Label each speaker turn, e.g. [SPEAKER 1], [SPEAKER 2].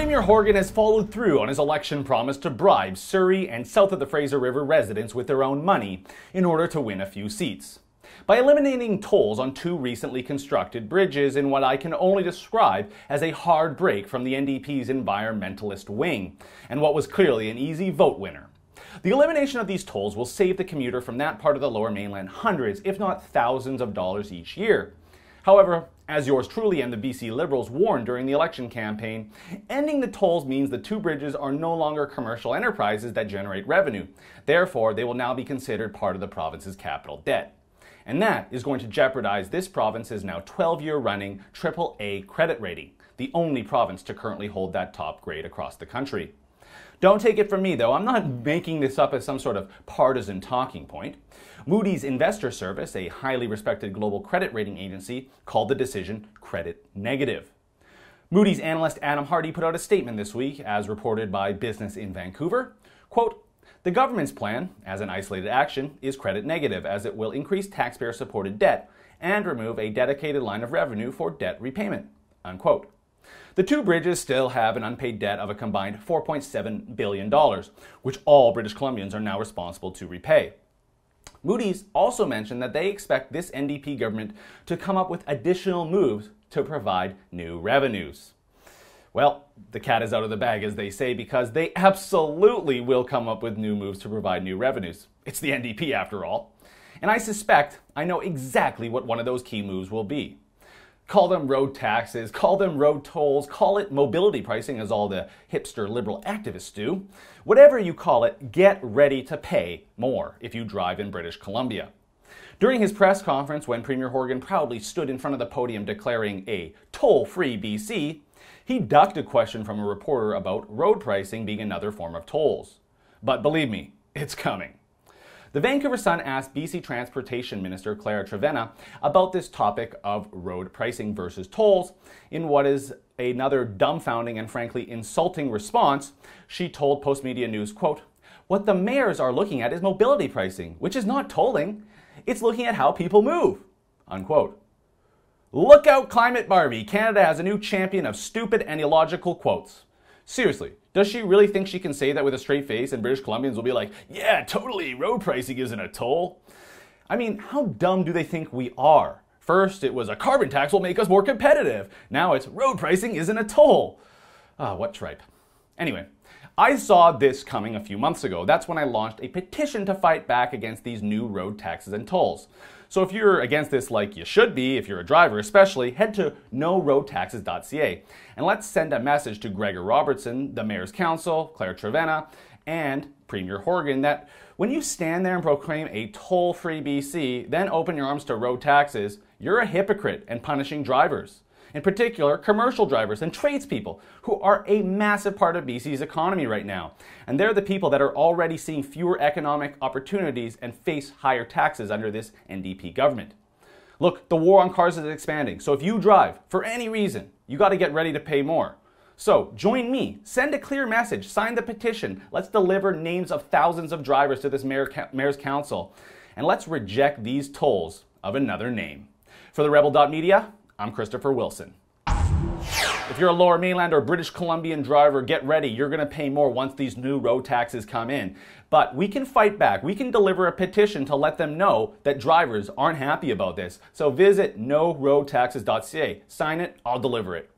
[SPEAKER 1] Premier Horgan has followed through on his election promise to bribe Surrey and south of the Fraser River residents with their own money in order to win a few seats. By eliminating tolls on two recently constructed bridges in what I can only describe as a hard break from the NDP's environmentalist wing, and what was clearly an easy vote winner. The elimination of these tolls will save the commuter from that part of the Lower Mainland hundreds, if not thousands of dollars each year. However, as yours truly and the BC Liberals warned during the election campaign, ending the tolls means the two bridges are no longer commercial enterprises that generate revenue. Therefore, they will now be considered part of the province's capital debt. And that is going to jeopardize this province's now 12-year running AAA credit rating, the only province to currently hold that top grade across the country. Don't take it from me, though. I'm not making this up as some sort of partisan talking point. Moody's Investor Service, a highly respected global credit rating agency, called the decision credit negative. Moody's analyst Adam Hardy put out a statement this week, as reported by Business in Vancouver. Quote, "The government's plan, as an isolated action, is credit negative, as it will increase taxpayer-supported debt and remove a dedicated line of revenue for debt repayment." Unquote. The two bridges still have an unpaid debt of a combined $4.7 billion, which all British Columbians are now responsible to repay. Moody's also mentioned that they expect this NDP government to come up with additional moves to provide new revenues. Well, the cat is out of the bag, as they say, because they absolutely will come up with new moves to provide new revenues. It's the NDP, after all. And I suspect I know exactly what one of those key moves will be. Call them road taxes, call them road tolls, call it mobility pricing, as all the hipster liberal activists do. Whatever you call it, get ready to pay more if you drive in British Columbia. During his press conference, when Premier Horgan proudly stood in front of the podium declaring a toll-free BC, he ducked a question from a reporter about road pricing being another form of tolls. But believe me, it's coming. The Vancouver Sun asked BC Transportation Minister Claire Trevena about this topic of road pricing versus tolls. In what is another dumbfounding and frankly insulting response, she told Postmedia News, quote, "What the mayors are looking at is mobility pricing, which is not tolling. It's looking at how people move." Unquote. Look out, Climate Barbie! Canada has a new champion of stupid and illogical quotes. Seriously, does she really think she can say that with a straight face and British Columbians will be like, yeah, totally, road pricing isn't a toll? I mean, how dumb do they think we are? First, it was a carbon tax will make us more competitive. Now it's road pricing isn't a toll. What tripe. Anyway, I saw this coming a few months ago. That's when I launched a petition to fight back against these new road taxes and tolls. So if you're against this like you should be, if you're a driver especially, head to noroadtaxes.ca and let's send a message to Gregor Robertson, the Mayor's Council, Claire Trevena, and Premier Horgan that when you stand there and proclaim a toll-free BC, then open your arms to road taxes, you're a hypocrite and punishing drivers. In particular, commercial drivers and tradespeople, who are a massive part of BC's economy right now. And they're the people that are already seeing fewer economic opportunities and face higher taxes under this NDP government. Look, the war on cars is expanding, so if you drive, for any reason, you got to get ready to pay more. So join me, send a clear message, sign the petition, let's deliver names of thousands of drivers to this Mayor's Council, and let's reject these tolls of another name. For the Rebel.media, I'm Christopher Wilson. If you're a Lower Mainland or British Columbian driver, get ready. You're going to pay more once these new road taxes come in. But we can fight back. We can deliver a petition to let them know that drivers aren't happy about this. So visit noroadtaxes.ca. Sign it, I'll deliver it.